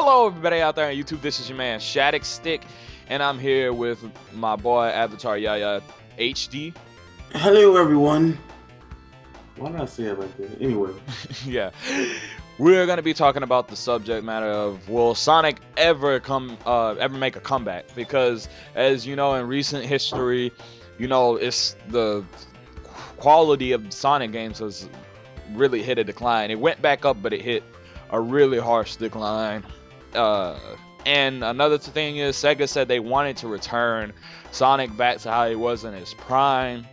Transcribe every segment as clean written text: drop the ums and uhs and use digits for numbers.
Hello, everybody out there on YouTube. This is your man Shattuck Stick, and I'm here with my boy Avatar Yaya HD. Hello, everyone. Why did I say it like that? Anyway. Yeah, we're gonna be talking about the subject matter of will Sonic ever make a comeback? Because as you know, in recent history, it's the quality of Sonic games has really hit a decline. It went back up, but it hit a really harsh decline. And another thing is, Sega said they wanted to return Sonic back to how he was in his prime.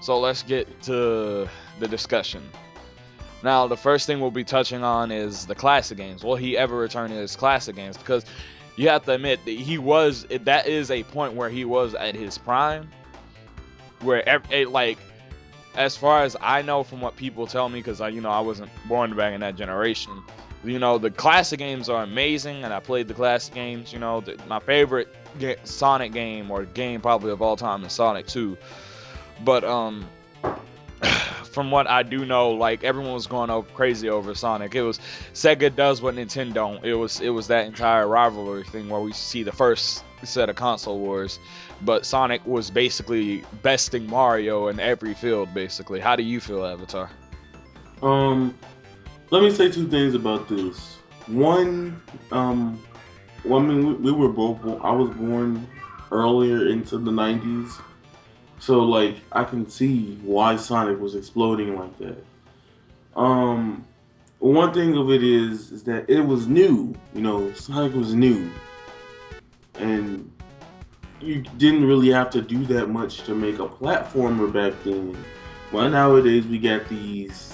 So let's get to the discussion. Now, the first thing we'll be touching on is the classic games. Will he ever return to his classic games? Because you have to admit that that is a point where he was at his prime, where as far as I know from what people tell me, because I wasn't born back in that generation. The classic games are amazing, and I played the classic games. My favorite Sonic game or game probably of all time is Sonic 2. But from what I do know, everyone was going crazy over Sonic. It was Sega does what Nintendo don't. It was that entire rivalry thing where we see the first set of console wars, but Sonic was basically besting Mario in every field. Basically, how do you feel, Avatar? Let me say two things about this. One, we were both. I was born earlier into the '90s. So, I can see why Sonic was exploding like that. One thing of it is that it was new. Sonic was new. And you didn't really have to do that much to make a platformer back then. Well, nowadays we got these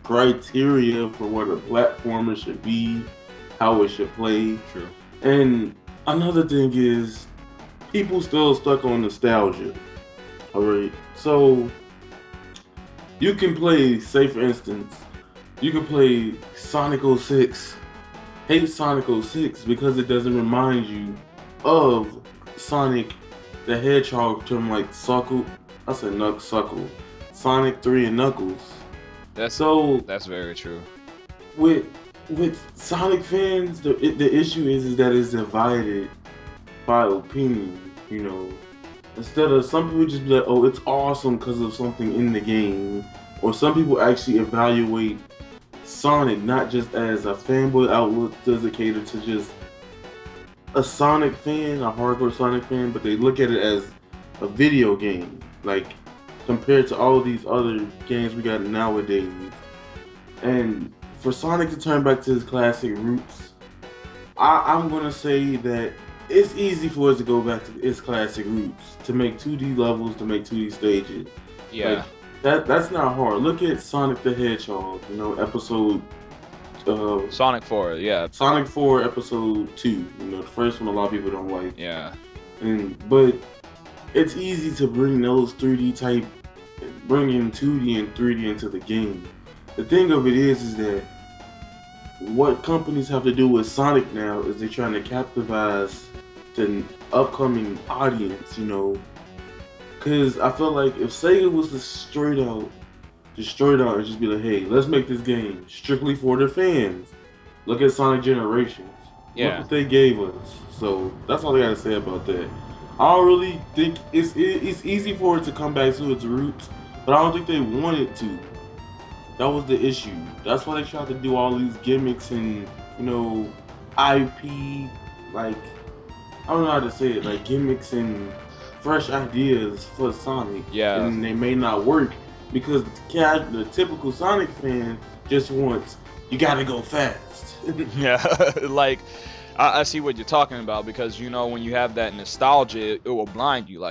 criteria for what a platformer should be, how it should play. True. And another thing is, people still stuck on nostalgia. Alright, so you can play, say for instance, you can play Sonic 06. Hate Sonic 06 because it doesn't remind you of Sonic the Hedgehog term like Suckle. I said Suckle. Sonic 3 and Knuckles. That's very true. With Sonic fans, the issue is that it's divided by opinion, Instead of some people just be like, oh, it's awesome because of something in the game. Or some people actually evaluate Sonic not just as a fanboy outlet dedicated to just a Sonic fan, a hardcore Sonic fan, but they look at it as a video game. Compared to all of these other games we got nowadays. And for Sonic to turn back to his classic roots, I'm going to say that it's easy for us to go back to its classic roots, to make 2D levels, to make 2D stages. Yeah. That's not hard. Look at Sonic the Hedgehog, episode... Sonic 4, yeah. Sonic 4, episode 2. The first one a lot of people don't like. Yeah. But it's easy to bring those 3D type, bring in 2D and 3D into the game. The thing of it is that what companies have to do with Sonic now is they're trying to capitalize the upcoming audience, Because I feel like if Sega was to straight out and just be like, hey, let's make this game strictly for the fans. Look at Sonic Generations. Yeah. Look what they gave us. So that's all I gotta say about that. I don't really think it's easy for it to come back to its roots, but I don't think they wanted to. That was the issue. That's why they tried to do all these gimmicks and, IP, I don't know how to say it, gimmicks and fresh ideas for Sonic. Yeah. And they may not work because the typical Sonic fan just wants, you gotta go fast. Yeah, I see what you're talking about, because when you have that nostalgia, it will blind you.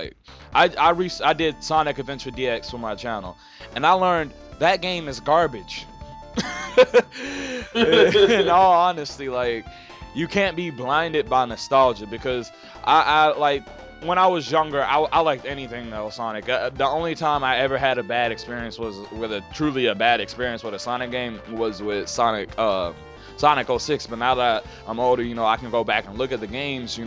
I did Sonic Adventure DX for my channel, and I learned that game is garbage. In all honesty, you can't be blinded by nostalgia, because I when I was younger, I liked anything that was Sonic. The only time I ever had a bad experience truly a bad experience with a Sonic game was with Sonic 06. But now that I'm older, I can go back and look at the games.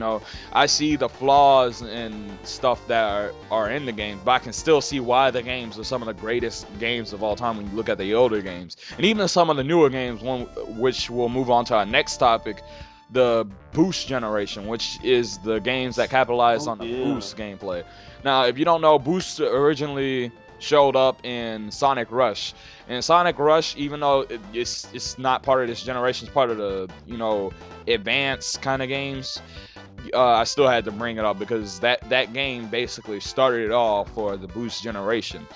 I see the flaws and stuff that are in the games, but I can still see why the games are some of the greatest games of all time when you look at the older games. And even some of the newer games, which we'll move on to our next topic, the boost generation, which is the games that capitalize Oh on the yeah. boost gameplay. Now, if you don't know, boost originally showed up in Sonic Rush. And Sonic Rush, even though it's not part of this generation, it's part of the, advanced kind of games. I still had to bring it up because that game basically started it all for the boost generation.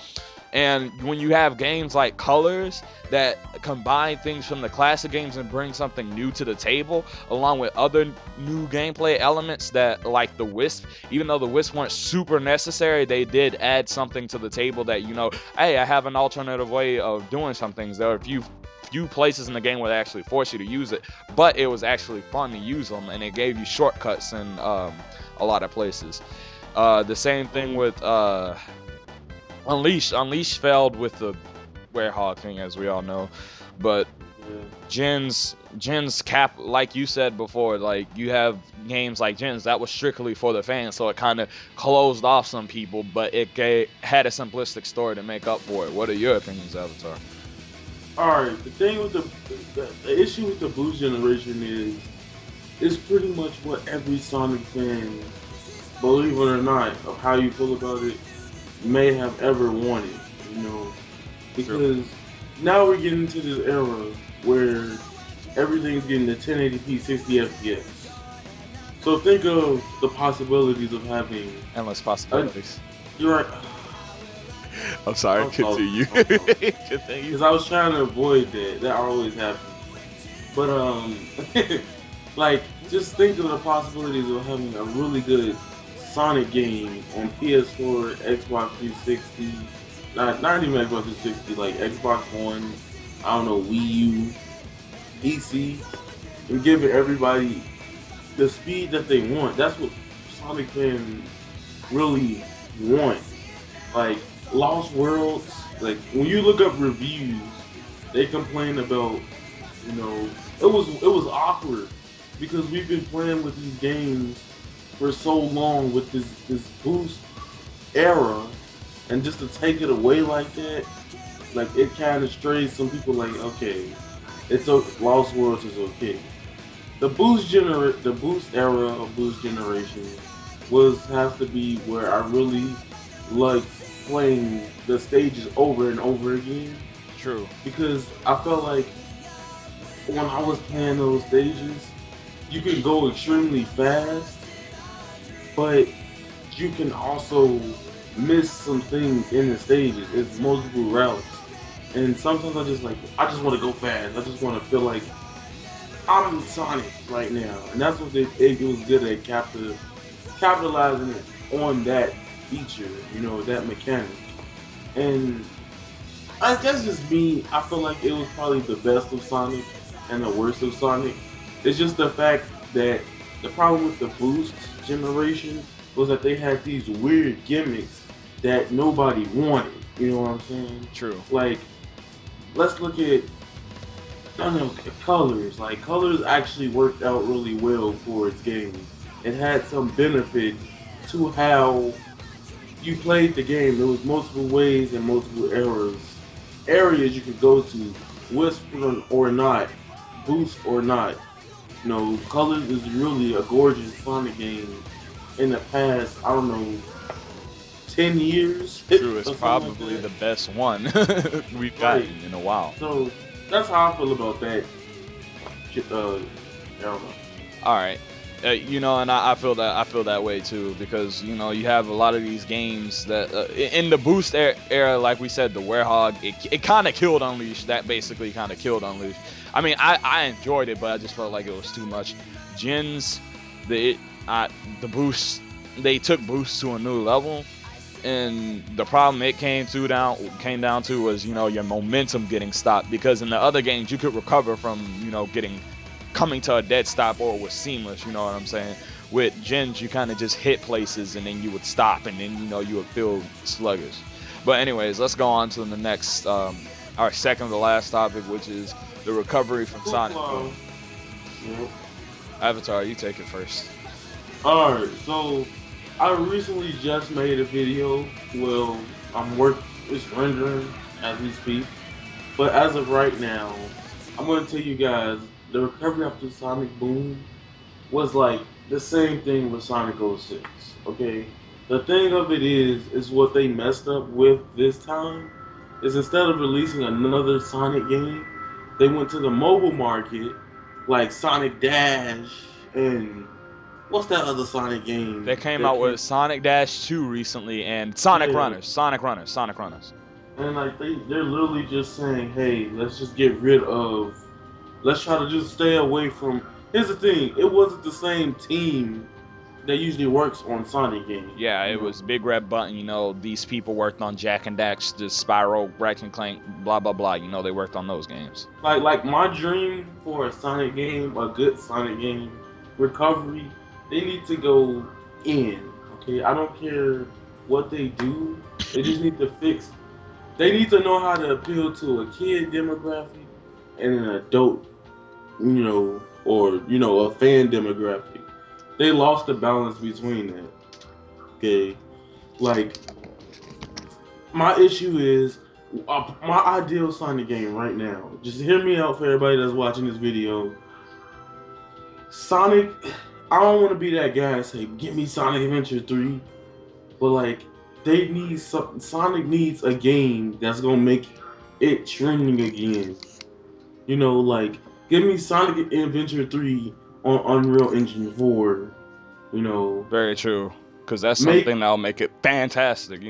And when you have games like Colors that combine things from the classic games and bring something new to the table, along with other new gameplay elements that, like the Wisp, even though the Wisp weren't super necessary, they did add something to the table that, hey, I have an alternative way of doing some things. There are a few places in the game where they actually force you to use it, but it was actually fun to use them, and it gave you shortcuts in a lot of places. The same thing with Unleash. Unleash failed with the Werehog thing, as we all know, but Gens cap, like you said before, like you have games like Gens that was strictly for the fans, so it kind of closed off some people, but it had a simplistic story to make up for it. What are your opinions, Avatar? All right. The thing with the issue with the boost generation is it's pretty much what every Sonic fan, believe it or not, of how you feel about it, may have ever wanted. You know, because now we're getting to this era where everything's getting to 1080p 60 FPS. So think of the possibilities of having Endless possibilities. you're right. I'm sorry, continue. Continue. Because I was trying to avoid that. That always happens. But like just think of the possibilities of having a really good Sonic game on PS4, Xbox 360, not even Xbox 360, like Xbox One, I don't know, Wii U, PC, and giving everybody the speed that they want. That's what Sonic fans really want. Like Lost Worlds, like when you look up reviews, they complain about, it was awkward because we've been playing with these games for so long with this boost era, and just to take it away like that, like it kind of strays some people. Like, okay, Lost Worlds is okay. The boost era of boost generation has to be where I really like playing the stages over and over again. True. Because I felt like when I was playing those stages, you can go extremely fast, but you can also miss some things in the stages. It's multiple routes, and sometimes I just want to go fast. I just want to feel like I'm Sonic right now, and that's what it was good at capitalizing it on that feature, that mechanic. And that's just me. I feel like it was probably the best of Sonic and the worst of Sonic. It's just the fact that the problem with the boost generation was that they had these weird gimmicks that nobody wanted. You know what I'm saying? True. Like, let's look at, I don't know, Colors. Like, Colors actually worked out really well for its game. It had some benefit to how you played the game. There was multiple ways and multiple areas you could go to, Wisp or not, Boost or not. Colors is really a gorgeous Sonic game in the past, I don't know, 10 years. True, it's probably the best one we've gotten in a while. So that's how I feel about that. I don't know. All right. And I feel that way too, because you have a lot of these games that in the boost era, like we said, the Werehog, it kind of killed Unleashed. That basically kind of killed Unleashed. I mean, I enjoyed it, but I just felt like it was too much. Gens, the boost, they took boost to a new level, and the problem it came down to was your momentum getting stopped, because in the other games you could recover from coming to a dead stop, or it was seamless, you know what I'm saying? With Gens, you kind of just hit places and then you would stop, and then you would feel sluggish. But anyways, let's go on to the next, our second to last topic, which is the recovery from Sonic Boom. Yep. Avatar, you take it first. Alright, so I recently just made a video. Well, it's rendering as we speak. But as of right now, I'm going to tell you guys, the recovery after Sonic Boom was like the same thing with Sonic 06. Okay, the thing of it is what they messed up with this time is instead of releasing another Sonic game, they went to the mobile market like Sonic Dash and what's that other Sonic They game came that out came? with Sonic Dash 2 recently and Sonic Yeah, Runners, Sonic Runners, Sonic Runners. and like they're literally just saying, hey, let's just get rid of. Let's try to just stay away from. Here's the thing: it wasn't the same team that usually works on Sonic games. Yeah, You it know, was Big Red Button. These people worked on Jack and Dax, the Spyro, Ratchet and Clank, blah blah blah. They worked on those games. like my dream for a Sonic game, a good Sonic game, recovery. They need to go in. Okay, I don't care what they do. They just need to fix. They need to know how to appeal to a kid demographic and an adult, or a fan demographic. They lost the balance between that. Okay, like my issue is my ideal Sonic game right now. Just hear me out for everybody that's watching this video. Sonic, I don't want to be that guy and say, "Give me Sonic Adventure 3," but like Sonic needs a game that's gonna make it trending again. Like give me Sonic Adventure 3 on Unreal Engine 4. You know, Very true, because that's make something that'll make it fantastic.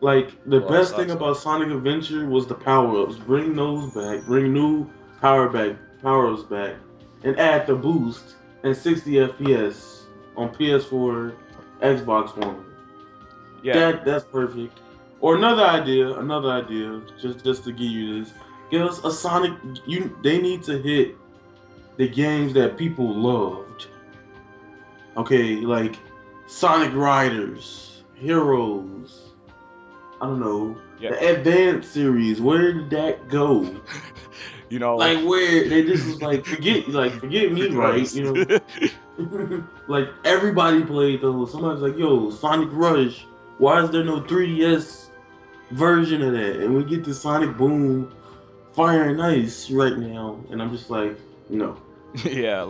like the A lot of best thing stuff. about Sonic Adventure was the power ups. Bring those back. Bring new power ups back, and add the boost and 60 FPS on PS4, Xbox One. Yeah, That's perfect. Or another idea, just to give you this. Give us a Sonic. They need to hit the games that people loved. Okay, like Sonic Riders, Heroes. I don't know, yeah. the Advanced series. Where did that go? you know, Like where they just was forget me, Forget right? us. Like everybody played those. Somebody's like, yo, Sonic Rush. Why is there no 3DS version of that? And we get the Sonic Boom, Fire and Ice right now, and I'm just like, no. Yeah,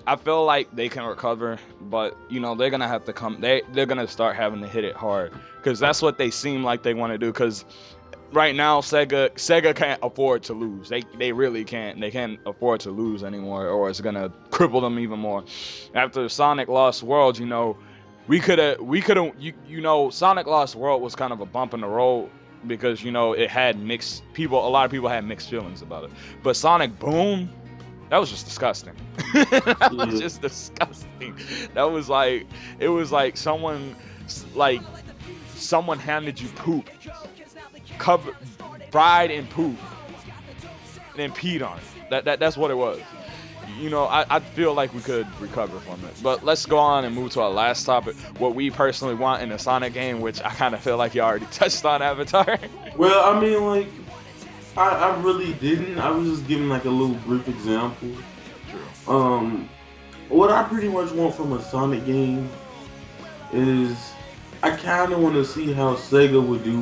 I feel like they can recover, but they're gonna have to come. They're gonna start having to hit it hard because that's what they seem like they want to do. Because right now, Sega can't afford to lose. They really can't. They can't afford to lose anymore, or it's gonna cripple them even more. After Sonic Lost World, Sonic Lost World was kind of a bump in the road because it had mixed people. A lot of people had mixed feelings about it, but Sonic Boom. That was just disgusting. That was Yeah. just disgusting. That was like it was like someone handed you poop, covered, fried in poop, and then peed on it. That's what it was. I feel like we could recover from it. But let's go on and move to our last topic. What we personally want in a Sonic game, which I kind of feel like you already touched on, Avatar. Well, I mean, like, I really didn't. I was just giving like a little brief example. True. What I pretty much want from a Sonic game is I kind of want to see how Sega would do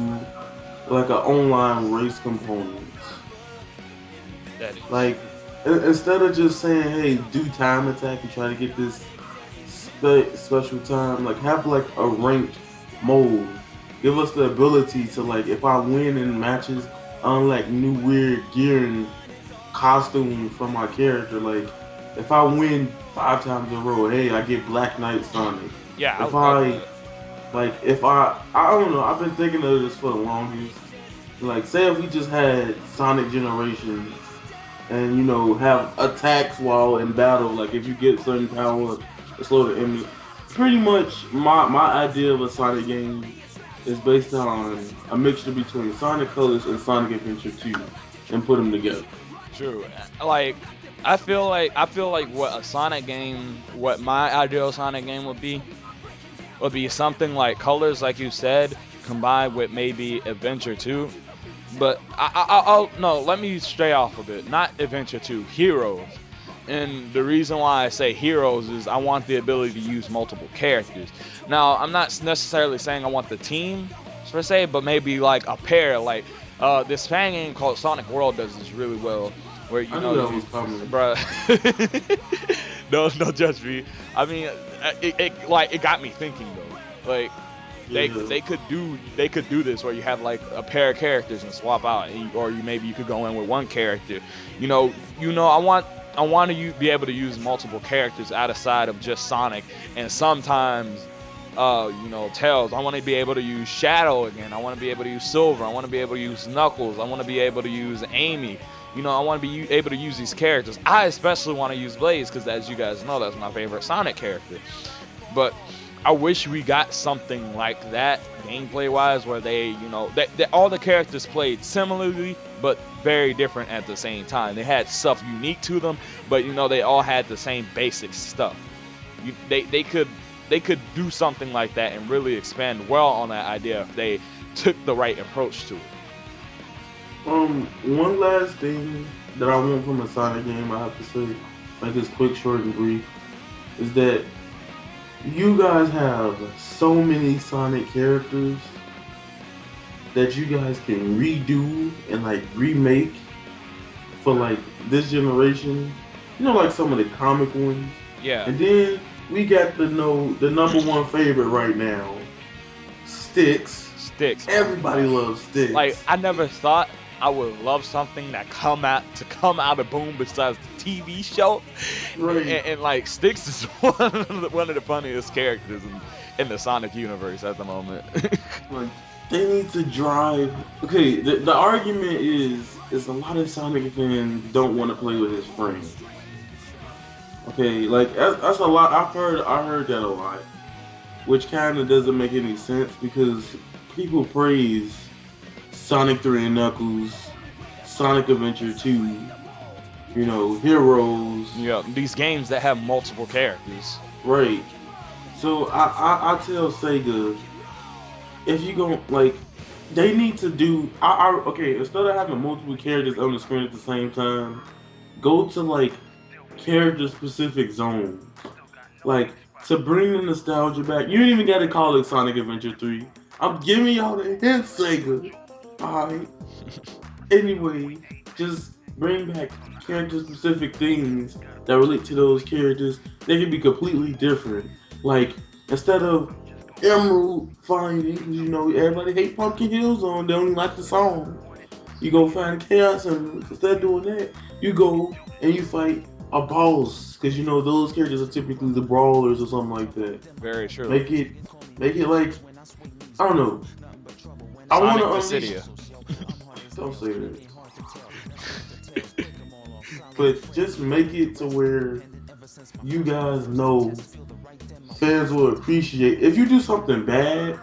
like an online race component. That is. Like instead of just saying, "Hey, do time attack and try to get this special time," like have like a ranked mode. Give us the ability to like, if I win in matches, unlike new weird gear and costume from my character. Like if I win 5 times in a row, hey, I get Black Knight Sonic. Yeah, I If was proud of I that. like, if I don't know. I've been thinking of this for the longest. Like, say if we just had Sonic Generations and have attacks while in battle. Like if you get certain power, to slow the enemy. Pretty much, my idea of a Sonic game is based on a mixture between Sonic Colors and Sonic Adventure 2, and put them together. True. Like I feel like what my ideal Sonic game would be something like Colors, like you said, combined with maybe Adventure 2. But I'll no, let me stray off a bit. Not Adventure 2, Heroes. And the reason why I say Heroes is I want the ability to use multiple characters. Now, I'm not necessarily saying I want the team per se, but maybe like a pair. Like this fan game called Sonic World does this really well. where you I know knew that you, was coming. bruh. No judge me. I mean, it got me thinking though. Like Yeah. they could do this where you have like a pair of characters and swap out, or you maybe you could go in with one character. I want to be able to use multiple characters outside of just Sonic, and sometimes Tails. I want to be able to use Shadow again. I want to be able to use Silver. I want to be able to use Knuckles. I want to be able to use Amy. I want to be able to use these characters. I especially want to use Blaze because, as you guys know, that's my favorite Sonic character. But I wish we got something like that gameplay-wise, where that all the characters played similarly, but very different at the same time. They had stuff unique to them, but they all had the same basic stuff. They could do something like that and really expand well on that idea if they took the right approach to it. One last thing that I want from a Sonic game, I have to say, like it's quick, short, and brief, is that you guys have so many Sonic characters that you guys can redo and like remake for like this generation. Like some of the comic ones. Yeah. And then we got the number one favorite right now, Sticks. Sticks. Everybody loves Sticks. Like I never thought I would love something that come out of Boom besides the TV show, right? And like Sticks is one of the funniest characters in the Sonic universe at the moment. Like they need to drive. Okay, the argument is a lot of Sonic fans don't want to play with his friends. Okay, like that's a lot. I heard that a lot, which kind of doesn't make any sense because people praise Sonic 3 and Knuckles, Sonic Adventure 2, Heroes. Yeah, these games that have multiple characters. Right. So I tell Sega, if you go they need to do. Okay, instead of having multiple characters on the screen at the same time, go to character specific zone, to bring the nostalgia back. You don't even got to call it Sonic Adventure 3. I'm giving y'all the hint, Sega. Alright. Anyway, just bring back character-specific things that relate to those characters. They can be completely different. Instead of Emerald finding, everybody hate Pumpkin Hill Zone, they only like the song. You go find Chaos Emerald. Instead of doing that, you go and you fight a boss. Because, those characters are typically the brawlers or something like that. Very true. Make it I don't know. I want to unleash. Don't say that. But just make it to where you guys know fans will appreciate. If you do something bad,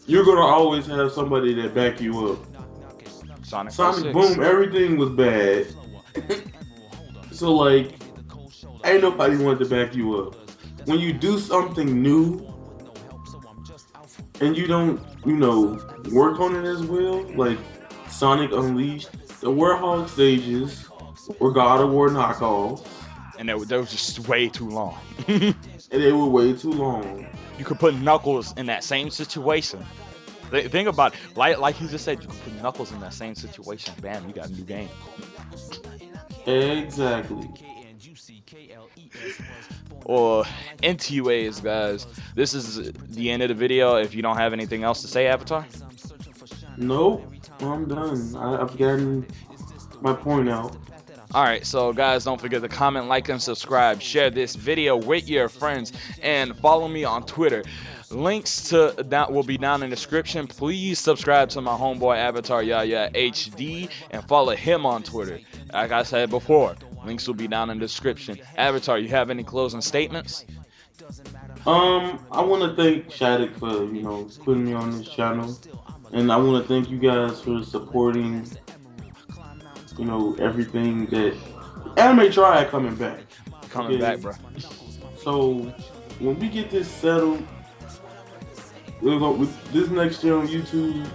you're gonna always have somebody that back you up. Sonic Boom, everything was bad. So ain't nobody wanted to back you up. When you do something new and you don't, work on it as well, like Sonic Unleashed, the Warhog stages were God of War knockoffs. And they was just way too long. And they were way too long. You could put Knuckles in that same situation. Think about it. Like he just said, you could put Knuckles in that same situation. Bam, you got a new game. Exactly. Or NTUAs, guys. This is the end of the video. If you don't have anything else to say, Avatar? Nope. I'm done. I've gotten my point out. Alright, so guys, don't forget to comment, like, and subscribe. Share this video with your friends. And follow me on Twitter. Links to that will be down in the description. Please subscribe to my homeboy Avatar Yaya HD and follow him on Twitter. Like I said before, links will be down in the description. Avatar, you have any closing statements? I want to thank Shattuck for putting me on this channel, and I want to thank you guys for supporting everything that Anime Triad coming back. Coming back, bro. So when we get this settled, we'll go with this next year on YouTube.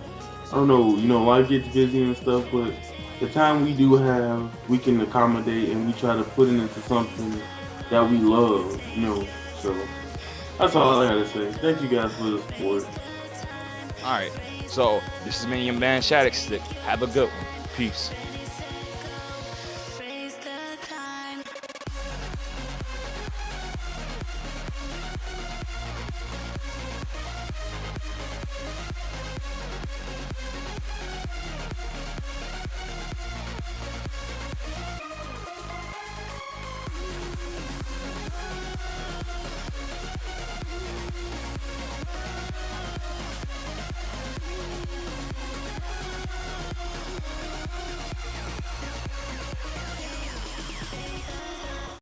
I don't know, life gets busy and stuff, but the time we do have, we can accommodate and we try to put it into something that we love, So that's all I gotta say. Thank you guys for the support. Alright, so this is me, your man Shattuck Stick. Have a good one. Peace.